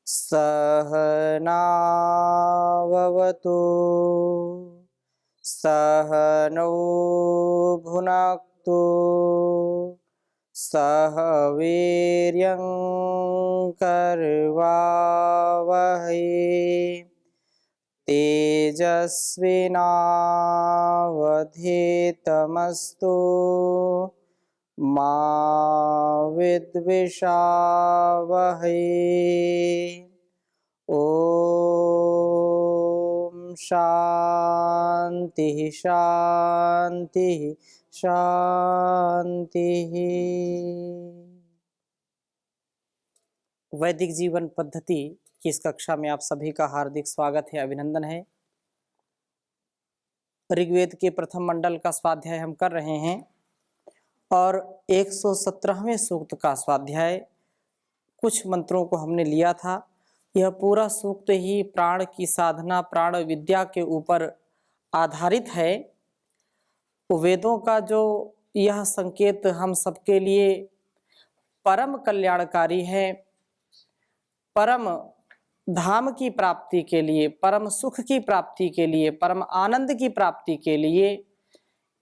सहनाववतु सहनौ भुनक्तु सह वीर्यं करवावहै तेजस्विनावधीतमस्तु मा विद्विषावहै। ओम शांति शांति शांति। वैदिक जीवन पद्धति की इस कक्षा में आप सभी का हार्दिक स्वागत है, अभिनंदन है। ऋग्वेद के प्रथम मंडल का स्वाध्याय हम कर रहे हैं और 117वें सूक्त का स्वाध्याय कुछ मंत्रों को हमने लिया था। यह पूरा सूक्त ही प्राण की साधना, प्राण विद्या के ऊपर आधारित है। वेदों का जो यह संकेत हम सबके लिए परम कल्याणकारी है, परम धाम की प्राप्ति के लिए, परम सुख की प्राप्ति के लिए, परम आनंद की प्राप्ति के लिए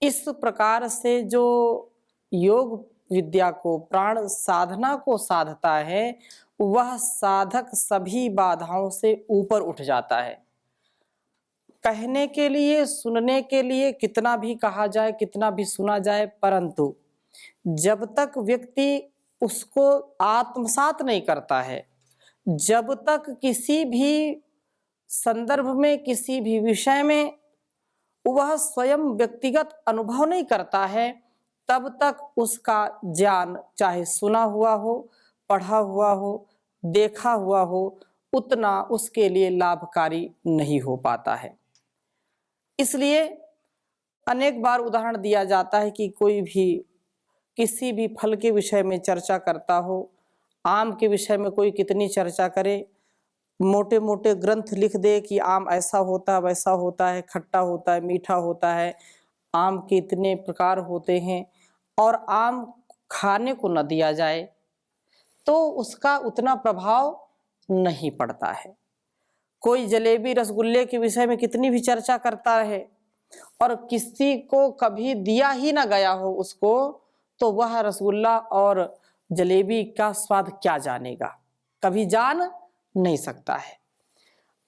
इस प्रकार से जो योग विद्या को, प्राण साधना को साधता है, वह साधक सभी बाधाओं से ऊपर उठ जाता है। कहने के लिए, सुनने के लिए कितना भी कहा जाए, कितना भी सुना जाए, परंतु जब तक व्यक्ति उसको आत्मसात नहीं करता है, जब तक किसी भी संदर्भ में, किसी भी विषय में वह स्वयं व्यक्तिगत अनुभव नहीं करता है, तब तक उसका ज्ञान चाहे सुना हुआ हो, पढ़ा हुआ हो, देखा हुआ हो, उतना उसके लिए लाभकारी नहीं हो पाता है। इसलिए अनेक बार उदाहरण दिया जाता है कि कोई भी किसी भी फल के विषय में चर्चा करता हो, आम के विषय में कोई कितनी चर्चा करे, मोटे मोटे ग्रंथ लिख दे कि आम ऐसा होता है, वैसा होता है, खट्टा होता है, मीठा होता है, आम के इतने प्रकार होते हैं, और आम खाने को न दिया जाए तो उसका उतना प्रभाव नहीं पड़ता है। कोई जलेबी रसगुल्ले के विषय में कितनी भी चर्चा करता है और किसी को कभी दिया ही ना गया हो उसको, तो वह रसगुल्ला और जलेबी का स्वाद क्या जानेगा, कभी जान नहीं सकता है।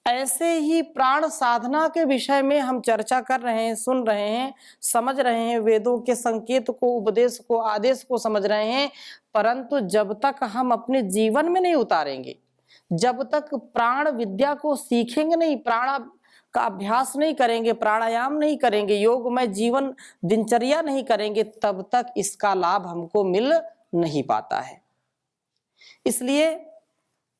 ऐसे ही प्राण साधना के विषय में हम चर्चा कर रहे हैं, सुन रहे हैं, समझ रहे हैं, वेदों के संकेत को, उपदेश को, आदेश को समझ रहे हैं, परंतु जब तक हम अपने जीवन में नहीं उतारेंगे, जब तक प्राण विद्या को सीखेंगे नहीं, प्राण का अभ्यास नहीं करेंगे, प्राणायाम नहीं करेंगे, योगमय जीवन दिनचर्या नहीं करेंगे, तब तक इसका लाभ हमको मिल नहीं पाता है। इसलिए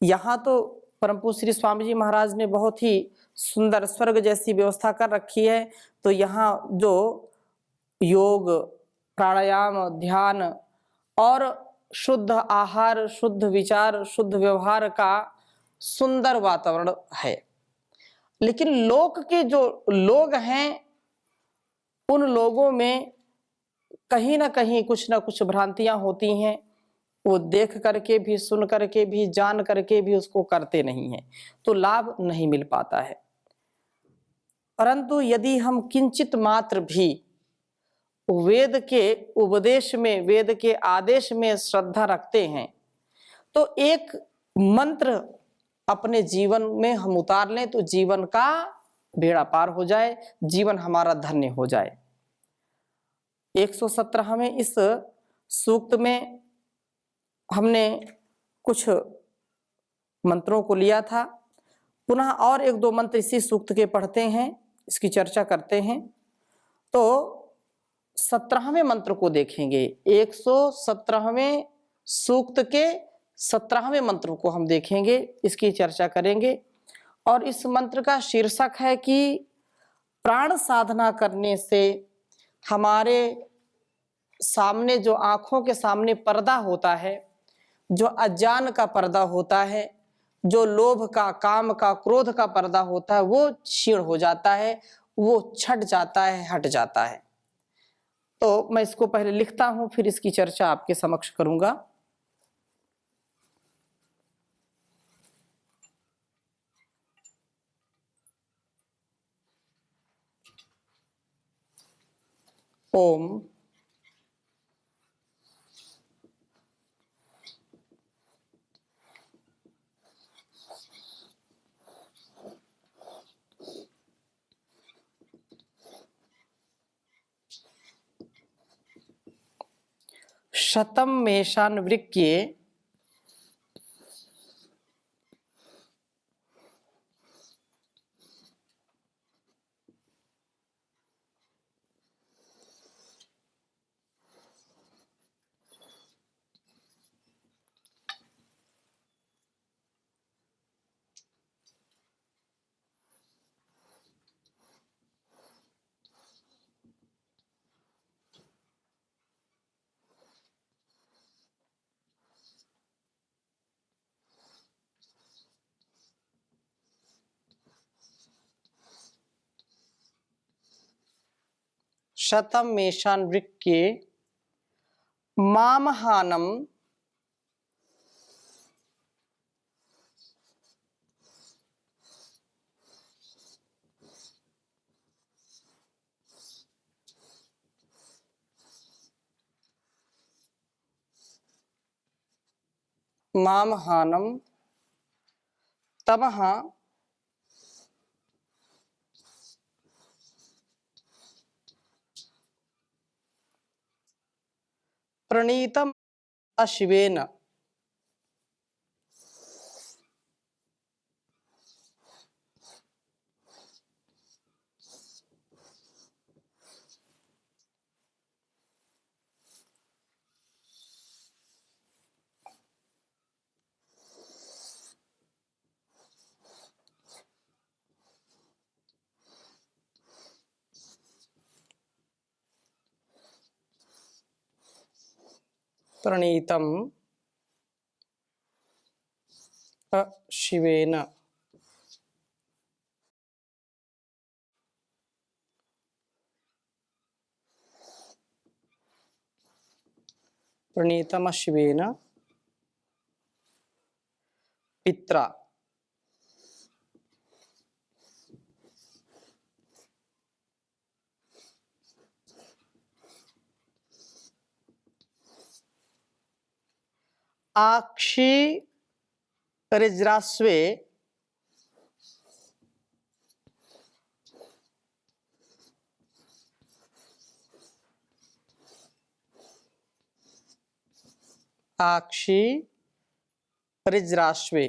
यहाँ तो परम पूज्य श्री स्वामी जी महाराज ने बहुत ही सुंदर स्वर्ग जैसी व्यवस्था कर रखी है। तो यहाँ जो योग, प्राणायाम, ध्यान और शुद्ध आहार, शुद्ध विचार, शुद्ध व्यवहार का सुंदर वातावरण है। लेकिन लोक के जो लोग हैं, उन लोगों में कहीं ना कहीं कुछ ना कुछ भ्रांतियां होती हैं। वो देख करके भी, सुन करके भी, जान करके भी उसको करते नहीं हैं, तो लाभ नहीं मिल पाता है। परंतु यदि हम किंचित मात्र भी वेद के उपदेश में, वेद के आदेश में श्रद्धा रखते हैं, तो एक मंत्र अपने जीवन में हम उतार लें तो जीवन का बेड़ा पार हो जाए, जीवन हमारा धन्य हो जाए। 117वें इस सूक्त में हमने कुछ मंत्रों को लिया था। पुनः और एक दो मंत्र इसी सूक्त के पढ़ते हैं, इसकी चर्चा करते हैं। तो 17वें मंत्र को देखेंगे। 117वें सूक्त के 17वें मंत्र को हम देखेंगे, इसकी चर्चा करेंगे। और इस मंत्र का शीर्षक है कि प्राण साधना करने से हमारे सामने, जो आंखों के सामने पर्दा होता है, जो अज्ञान का पर्दा होता है, जो लोभ का, काम का, क्रोध का पर्दा होता है, वो क्षीण हो जाता है, वो छट जाता है, हट जाता है। तो मैं इसको पहले लिखता हूं, फिर इसकी चर्चा आपके समक्ष करूंगा। ओम शतम मेषान वृक्ये शतम मेषान वृक्ये मामहानम मामहानम तमः प्रणीतम अशिवेन प्रणीतम अशिवेन प्रणीतम अशिवेन पित्रा आक्षी रिज्रास्वे आक्षी रिज्रास्वे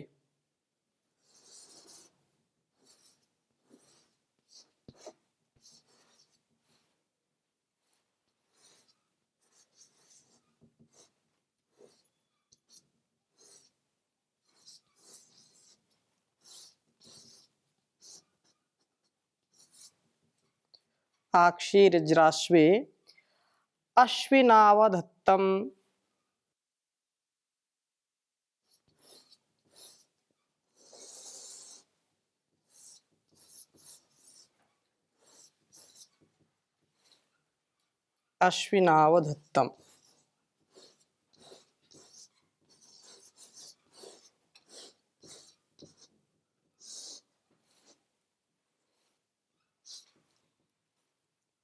आक्षी रिज्रास्वे अश्विनावधत्तम अश्विनावधत्तम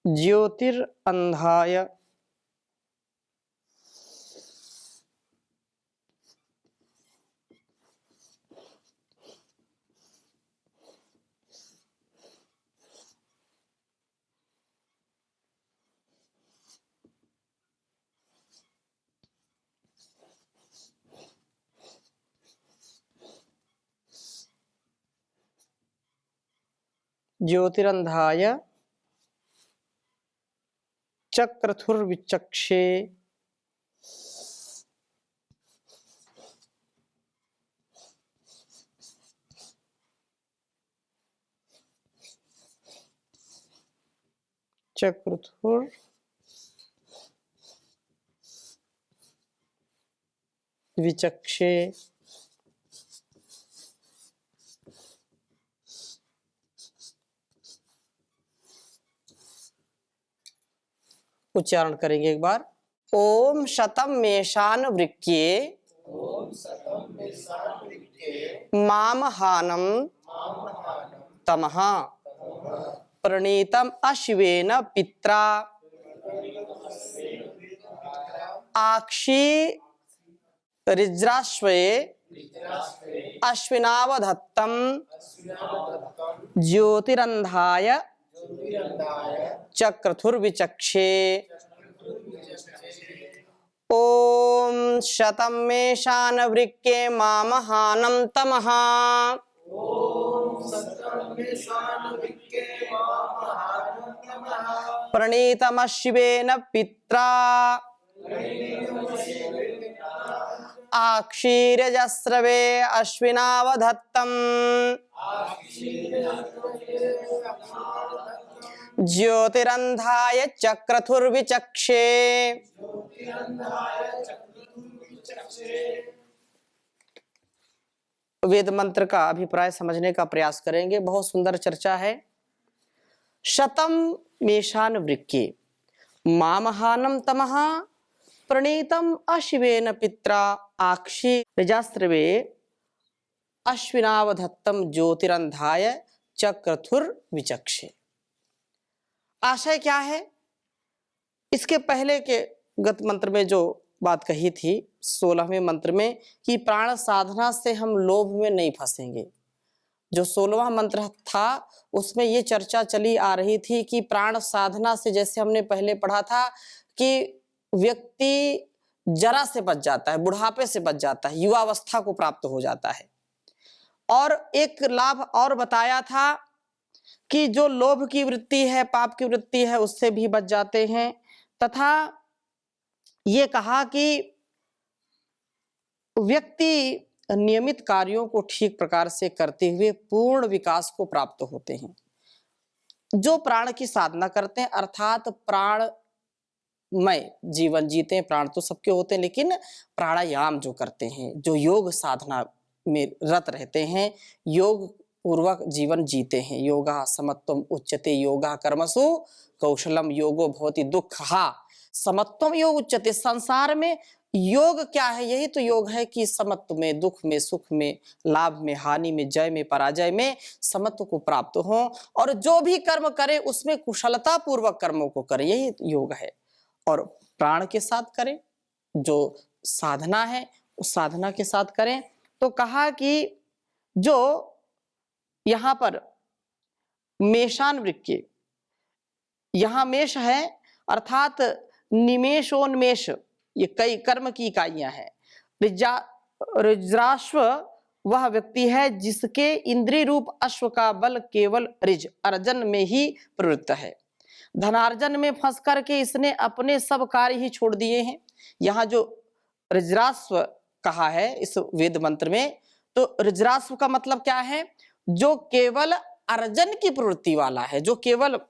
ज्योतिरंधाय ज्योतिरंधाय चक्रथुर्विचक्षे चक्रथुर विचक्षे उच्चारण करेंगे एक बार। ओम शतम मेषान वृक्ये मामहानम तमः प्रणीतम अशिवेन पित्रा आक्षी ऋज्राश्वे अश्विनावधत्तम ज्योतिरंधाय चक्रथुर्विचक्षे। ओम शतं मे शानवृक्के मामहानं तमः प्रणीतमशिवेन पित्रा आक्षीरजस्रवे अश्विनावधत्तम ज्योतिरंधाय चक्रथुर्विचक्षे। वेद मंत्र का अभिप्राय समझने का प्रयास करेंगे। बहुत सुंदर चर्चा है। शतम मेषान वृक्के मामहानम तमः प्रणीतम अशिवेन पित्रा आक्षी रजास्त्रवे अश्विनावधत्तम ज्योतिरंधाय चक्रथुर्विचक्षे। आशय क्या है? इसके पहले के गत मंत्र में जो बात कही थी 16वें मंत्र में कि प्राण साधना से हम लोभ में नहीं फंसेंगे। जो 16वां मंत्र था उसमें ये चर्चा चली आ रही थी कि प्राण साधना से, जैसे हमने पहले पढ़ा था कि व्यक्ति जरा से बच जाता है, बुढ़ापे से बच जाता है, युवावस्था को प्राप्त हो जाता है। और एक लाभ और बताया था कि जो लोभ की वृत्ति है, पाप की वृत्ति है, उससे भी बच जाते हैं। तथा ये कहा कि व्यक्ति नियमित कार्यों को ठीक प्रकार से करते हुए पूर्ण विकास को प्राप्त होते हैं। जो प्राण की साधना करते हैं, अर्थात प्राणमय जीवन जीते हैं, प्राण तो सबके होते हैं, लेकिन प्राणायाम जो करते हैं, जो योग साधना में रत रहते हैं, योग पूर्वक जीवन जीते हैं। योगा समत्वम उच्यते योगा कर्मसु कौशलम योगो भवति दुःखः समत्वम योग उच्यते। संसार में योग क्या है? यही तो योग है कि समत्व में, दुख में, सुख में, लाभ में, हानि में, जय में, पराजय में समत्व को प्राप्त हो। और जो भी कर्म करे उसमें कुशलता पूर्वक कर्मों को करे, यही योग है। और प्राण के साथ करें, जो साधना है उस साधना के साथ करें। तो कहा कि जो यहाँ पर मेषान वृक्के, यहाँ मेष है अर्थात निमेषोन्मेष, ये कई कर्म की इकाइयां हैं। ऋज्राश्व वह व्यक्ति है जिसके इंद्रिय रूप अश्व का बल केवल ऋज अर्जन में ही प्रवृत्त है। धनार्जन में फंस करके इसने अपने सब कार्य ही छोड़ दिए हैं। यहाँ जो ऋज्राश्व कहा है इस वेद मंत्र में, तो ऋज्राश्व का मतलब क्या है? जो केवल अर्जन की प्रवृत्ति वाला है, जो केवल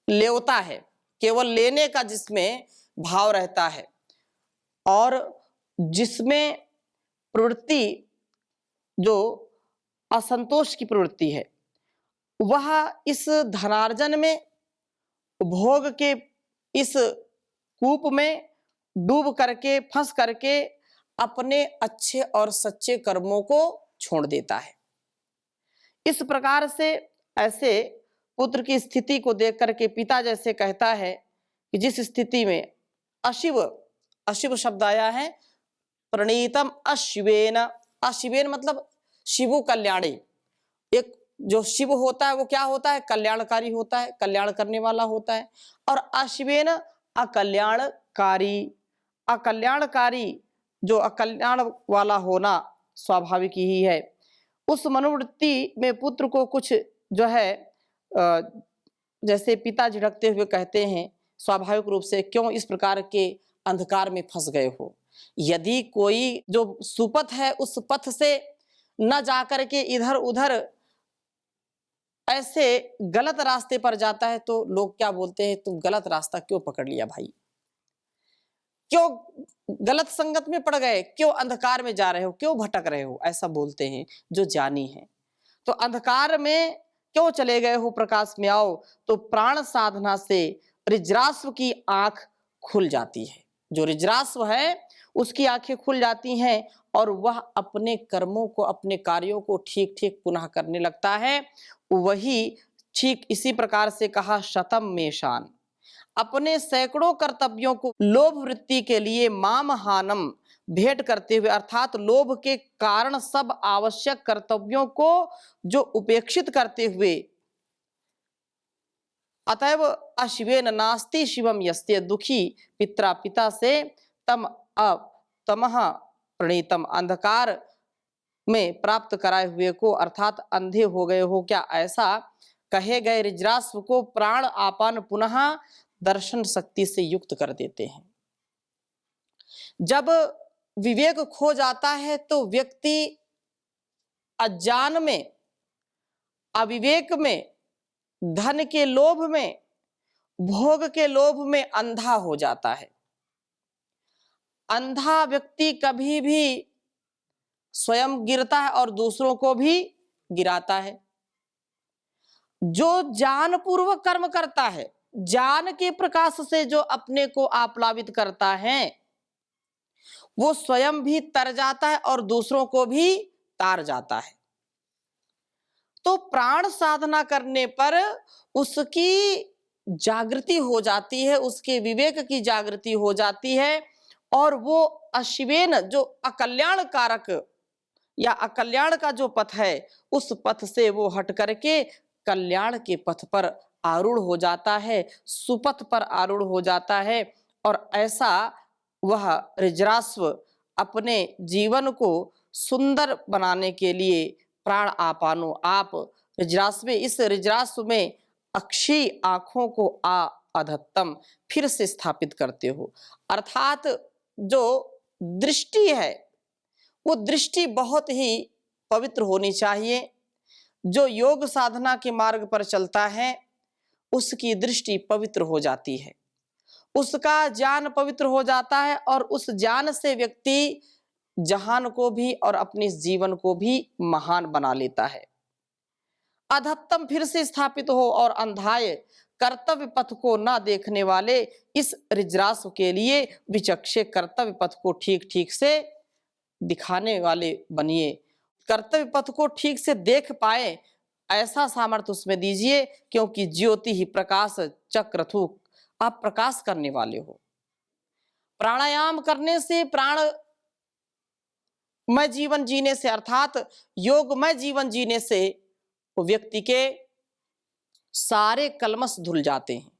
लेवता है, केवल लेने का जिसमें भाव रहता है, और जिसमें प्रवृत्ति जो असंतोष की प्रवृत्ति है, वह इस धनार्जन में, भोग के इस कूप में डूब करके, फंस करके अपने अच्छे और सच्चे कर्मों को छोड़ देता है। इस प्रकार से ऐसे पुत्र की स्थिति को देख करके पिता जैसे कहता है कि जिस स्थिति में अशिव, अशिव शब्द आया है, प्रणीतम अशिवेन, अशिवेन मतलब शिवु कल्याणी। एक जो शिव होता है वो क्या होता है? कल्याणकारी होता है, कल्याण करने वाला होता है। और अशिवेन अकल्याणकारी, अकल्याणकारी जो अकल्याण वाला होना स्वाभाविक ही है। उस मनोवृत्ति में पुत्र को कुछ जो है जैसे पिता झिड़कते हुए कहते हैं स्वाभाविक रूप से, क्यों इस प्रकार के अंधकार में फंस गए हो? यदि कोई जो सुपथ है उस पथ से न जाकर के इधर उधर ऐसे गलत रास्ते पर जाता है तो लोग क्या बोलते हैं? तुम गलत रास्ता क्यों पकड़ लिया भाई? क्यों गलत संगत में पड़ गए? क्यों अंधकार में जा रहे हो? क्यों भटक रहे हो? ऐसा बोलते हैं जो ज्ञानी हैं। तो अंधकार में क्यों चले गए हो? प्रकाश में आओ। तो प्राण साधना से ऋज्रास्व की आंख खुल जाती है। जो ऋज्रास्व है उसकी आंखें खुल जाती हैं और वह अपने कर्मों को, अपने कार्यों को ठीक ठीक पुनः करने लगता है। वही ठीक इसी प्रकार से कहा शतम मेषान, अपने सैकड़ों कर्तव्यों को लोभ वृत्ति के लिए मामहानम भेंट करते हुए, अर्थात लोभ के कारण सब आवश्यक कर्तव्यों को जो उपेक्षित करते हुए, अतएव अशिवेन नास्ति शिवम यस्ते, दुखी पित्रा पिता से तमः प्रणीतम, अंधकार में प्राप्त कराए हुए को, अर्थात अंधे हो गए हो क्या, ऐसा कहे गए ऋजरास्व को प्राण आपान पुनः दर्शन शक्ति से युक्त कर देते हैं। जब विवेक खो जाता है तो व्यक्ति अज्ञान में, अविवेक में, धन के लोभ में, भोग के लोभ में अंधा हो जाता है। अंधा व्यक्ति कभी भी स्वयं गिरता है और दूसरों को भी गिराता है। जो ज्ञान पूर्वक कर्म करता है, ज्ञान के प्रकाश से जो अपने को आप्लावित करता है, वो स्वयं भी तर जाता है और दूसरों को भी तार जाता है। तो प्राण साधना करने पर उसकी जागृति हो जाती है, उसके विवेक की जागृति हो जाती है, और वो अशिवेन, जो अकल्याण कारक या अकल्याण का जो पथ है, उस पथ से वो हट करके कल्याण के पथ पर आरूढ़ हो जाता है, सुपथ पर आरूढ़ हो जाता है। और ऐसा वह ऋजरास्व अपने जीवन को सुंदर बनाने के लिए प्राण आपानो, आप ऋजरास्व, इस ऋजरास्व में अक्षी आंखों को अधत्तम फिर से स्थापित करते हो। अर्थात जो दृष्टि है, वो दृष्टि बहुत ही पवित्र होनी चाहिए। जो योग साधना के मार्ग पर चलता है उसकी दृष्टि पवित्र हो जाती है, उसका ज्ञान पवित्र हो जाता है, और उस ज्ञान से व्यक्ति जहान को भी और अपने जीवन को भी महान बना लेता है। अधत्तम फिर से स्थापित हो, और अंधाय कर्तव्य पथ को न देखने वाले इस ऋजरास्व के लिए विचक्षे कर्तव्य पथ को ठीक ठीक से दिखाने वाले बनिए। कर्तव्य पथ को ठीक से देख पाए ऐसा सामर्थ्य उसमें दीजिए, क्योंकि ज्योति ही प्रकाश चक्रथु, आप प्रकाश करने वाले हो। प्राणायाम करने से, प्राणमय जीवन जीने से, अर्थात योगमय जीवन जीने से वो व्यक्ति के सारे कलमश धुल जाते हैं,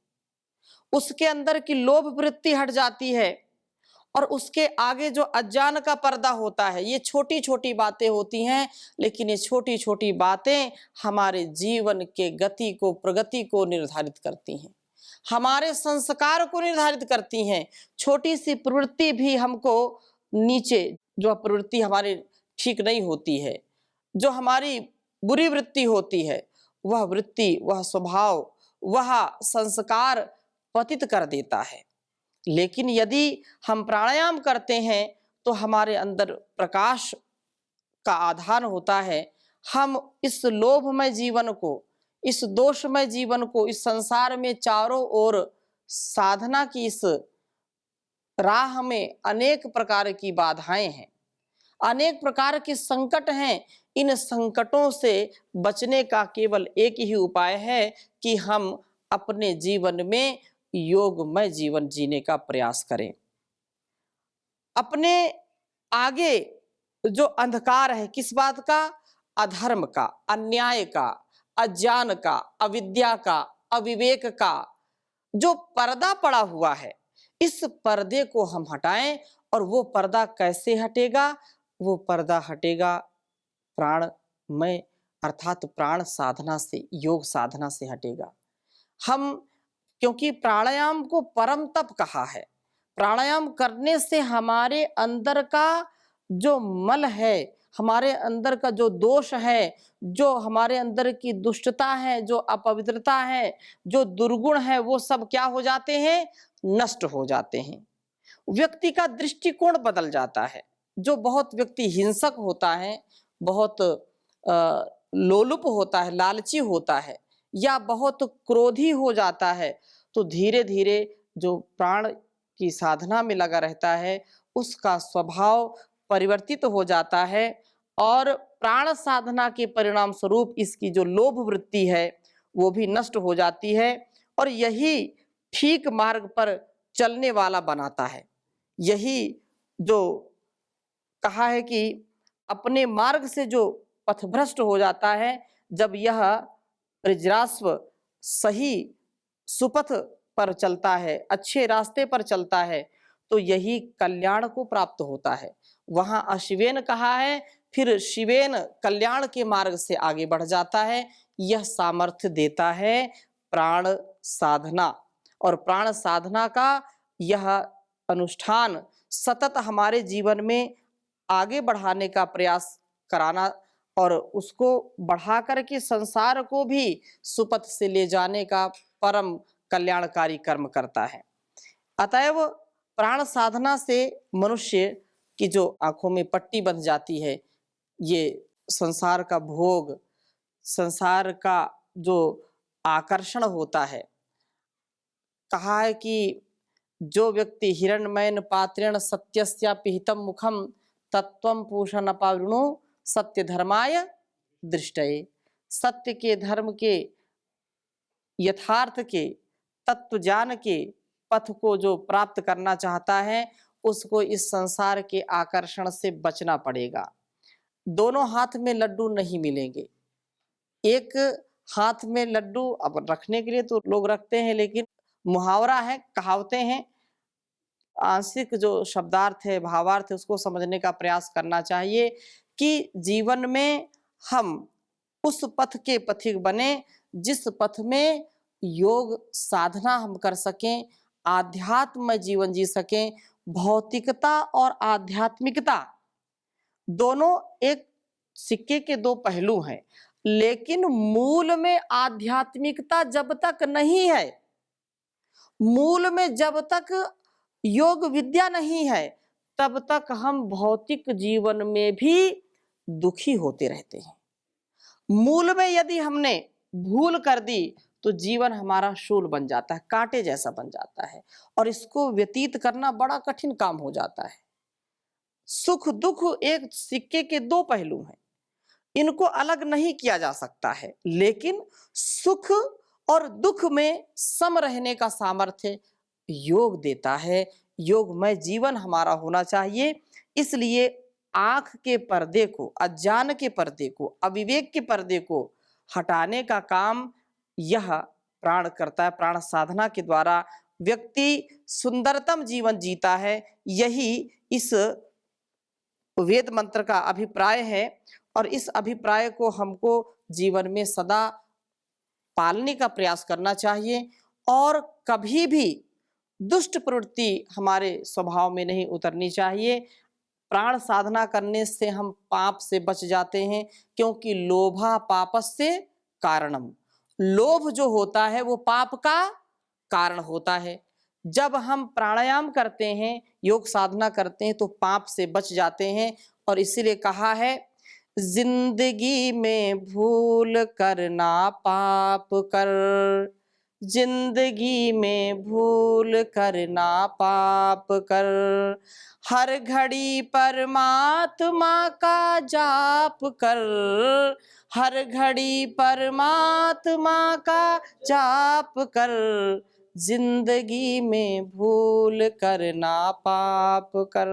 उसके अंदर की लोभ वृत्ति हट जाती है, और उसके आगे जो अज्ञान का पर्दा होता है, ये छोटी छोटी बातें होती हैं, लेकिन ये छोटी छोटी बातें हमारे जीवन के गति को, प्रगति को निर्धारित करती हैं, हमारे संस्कार को निर्धारित करती हैं। छोटी सी प्रवृत्ति भी हमको नीचे, जो प्रवृत्ति हमारी ठीक नहीं होती है, जो हमारी बुरी वृत्ति होती है, वह वृत्ति, वह स्वभाव, वह संस्कार पतित कर देता है। लेकिन यदि हम प्राणायाम करते हैं तो हमारे अंदर प्रकाश का आधान होता है। हम इस लोभमय जीवन को, इस दोषमय जीवन को, इस संसार में चारों ओर साधना की इस राह में अनेक प्रकार की बाधाएं हैं, अनेक प्रकार के संकट हैं। इन संकटों से बचने का केवल एक ही उपाय है कि हम अपने जीवन में योगमय जीवन जीने का प्रयास करें। अपने आगे जो अंधकार है, किस बात का? अधर्म का, अन्याय का, अज्ञान का, अविद्या का, अविवेक का जो पर्दा पड़ा हुआ है, इस पर्दे को हम हटाएं। और वो पर्दा कैसे हटेगा? वो पर्दा हटेगा प्राणमय, अर्थात प्राण साधना से, योग साधना से हटेगा। हम, क्योंकि प्राणायाम को परम तप कहा है, प्राणायाम करने से हमारे अंदर का जो मल है, हमारे अंदर का जो दोष है, जो हमारे अंदर की दुष्टता है, जो अपवित्रता है, जो दुर्गुण है, वो सब क्या हो जाते हैं? नष्ट हो जाते हैं। व्यक्ति का दृष्टिकोण बदल जाता है। जो बहुत व्यक्ति हिंसक होता है, बहुत लोलुप होता है, लालची होता है, या बहुत क्रोधी हो जाता है, तो धीरे धीरे जो प्राण की साधना में लगा रहता है उसका स्वभाव परिवर्तित हो जाता है, और प्राण साधना के परिणाम स्वरूप इसकी जो लोभ वृत्ति है वो भी नष्ट हो जाती है। और यही ठीक मार्ग पर चलने वाला बनाता है। यही जो कहा है कि अपने मार्ग से जो पथभ्रष्ट हो जाता है, जब यह वज्रास्व सही सुपथ पर चलता है, अच्छे रास्ते पर चलता है, तो यही कल्याण को प्राप्त होता है। वहाँ अश्वेन कहा है, फिर शिवेन कल्याण के मार्ग से आगे बढ़ जाता है। यह सामर्थ्य देता है प्राण साधना, और प्राण साधना का यह अनुष्ठान सतत हमारे जीवन में आगे बढ़ाने का प्रयास कराना और उसको बढ़ा कर के संसार को भी सुपथ से ले जाने का परम कल्याणकारी कर्म करता है। अतएव प्राण साधना से मनुष्य की जो आंखों में पट्टी बंध जाती है, ये संसार का भोग, संसार का जो आकर्षण होता है, कहा है कि जो व्यक्ति हिरण्मयन पात्रेण सत्यस्या पिहितम मुखम तत्वम पूषण पावृणु सत्य धर्माय दृष्टये। सत्य के, धर्म के, यथार्थ के, तत्व ज्ञान के पथ को जो प्राप्त करना चाहता है, उसको इस संसार के आकर्षण से बचना पड़ेगा। दोनों हाथ में लड्डू नहीं मिलेंगे। एक हाथ में लड्डू अब रखने के लिए तो लोग रखते हैं, लेकिन मुहावरा है, कहावतें हैं, आंशिक जो शब्दार्थ है, भावार्थ है, उसको समझने का प्रयास करना चाहिए कि जीवन में हम उस पथ के पथिक बने जिस पथ में योग साधना हम कर सकें, आध्यात्म में जीवन जी सकें। भौतिकता और आध्यात्मिकता दोनों एक सिक्के के दो पहलू हैं, लेकिन मूल में आध्यात्मिकता जब तक नहीं है, मूल में जब तक योग विद्या नहीं है, तब तक हम भौतिक जीवन में भी दुखी होते रहते हैं। मूल में यदि हमने भूल कर दी तो जीवन हमारा शूल बन जाता है, कांटे जैसा बन जाता है, और इसको व्यतीत करना बड़ा कठिन काम हो जाता है। सुख दुख एक सिक्के के दो पहलू हैं, इनको अलग नहीं किया जा सकता है, लेकिन सुख और दुख में सम रहने का सामर्थ्य योग देता है। योगमय जीवन हमारा होना चाहिए। इसलिए आंख के पर्दे को, अज्ञान के पर्दे को, अविवेक के पर्दे को हटाने का काम यह प्राण करता है। प्राण साधना के द्वारा व्यक्ति सुंदरतम जीवन जीता है। यही इस वेद मंत्र का अभिप्राय है, और इस अभिप्राय को हमको जीवन में सदा पालने का प्रयास करना चाहिए, और कभी भी दुष्ट प्रवृत्ति हमारे स्वभाव में नहीं उतरनी चाहिए। प्राण साधना करने से हम पाप से बच जाते हैं, क्योंकि लोभा पापस्य कारणम, लोभ जो होता है वो पाप का कारण होता है। जब हम प्राणायाम करते हैं, योग साधना करते हैं, तो पाप से बच जाते हैं। और इसीलिए कहा है, जिंदगी में भूल करना पाप कर, जिंदगी में भूल करना पाप कर, हर घड़ी परमात्मा का जाप कर, हर घड़ी परमात्मा का जाप कर, जिंदगी में भूल करना पाप कर।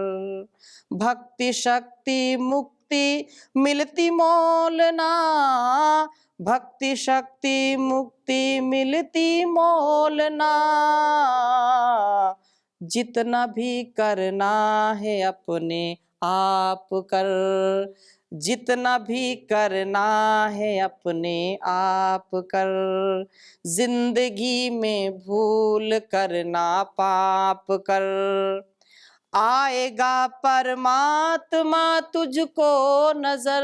भक्ति शक्ति मुक्ति मिलती मोल ना, भक्ति शक्ति मुक्ति मिलती मोल ना, जितना भी करना है अपने आप कर, जितना भी करना है अपने आप कर, जिंदगी में भूल करना पाप कर, आएगा परमात्मा तुझको नजर,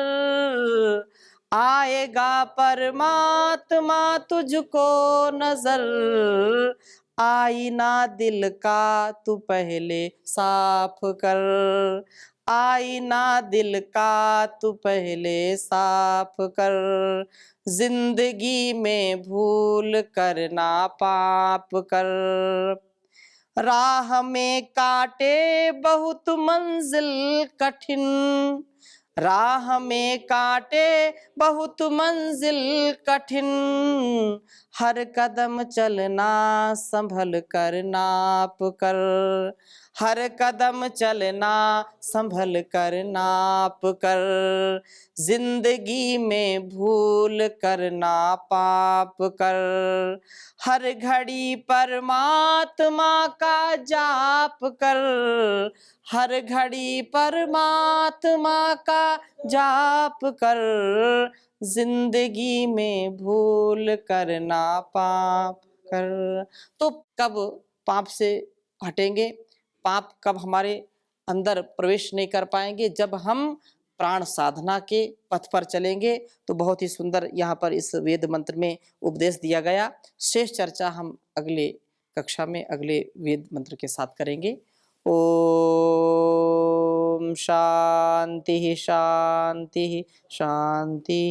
आएगा परमात्मा तुझको नजर, आईना दिल का तू पहले साफ कर, आईना दिल का तू पहले साफ कर, जिंदगी में भूल करना पाप कर। राह में काटे बहुत मंजिल कठिन, राह में काटे बहुत मंजिल कठिन, हर कदम चलना संभल कर नाप कर, हर कदम चलना संभल कर नाप कर, जिंदगी में भूल करना पाप कर, हर घड़ी परमात्मा का जाप कर, हर घड़ी परमात्मा का जाप कर, जिंदगी में भूल करना पाप कर। तो कब पाप से हटेंगे, पाप कब हमारे अंदर प्रवेश नहीं कर पाएंगे, जब हम प्राण साधना के पथ पर चलेंगे। तो बहुत ही सुंदर यहाँ पर इस वेद मंत्र में उपदेश दिया गया। शेष चर्चा हम अगले कक्षा में अगले वेद मंत्र के साथ करेंगे। ओम शांति शांति शांति।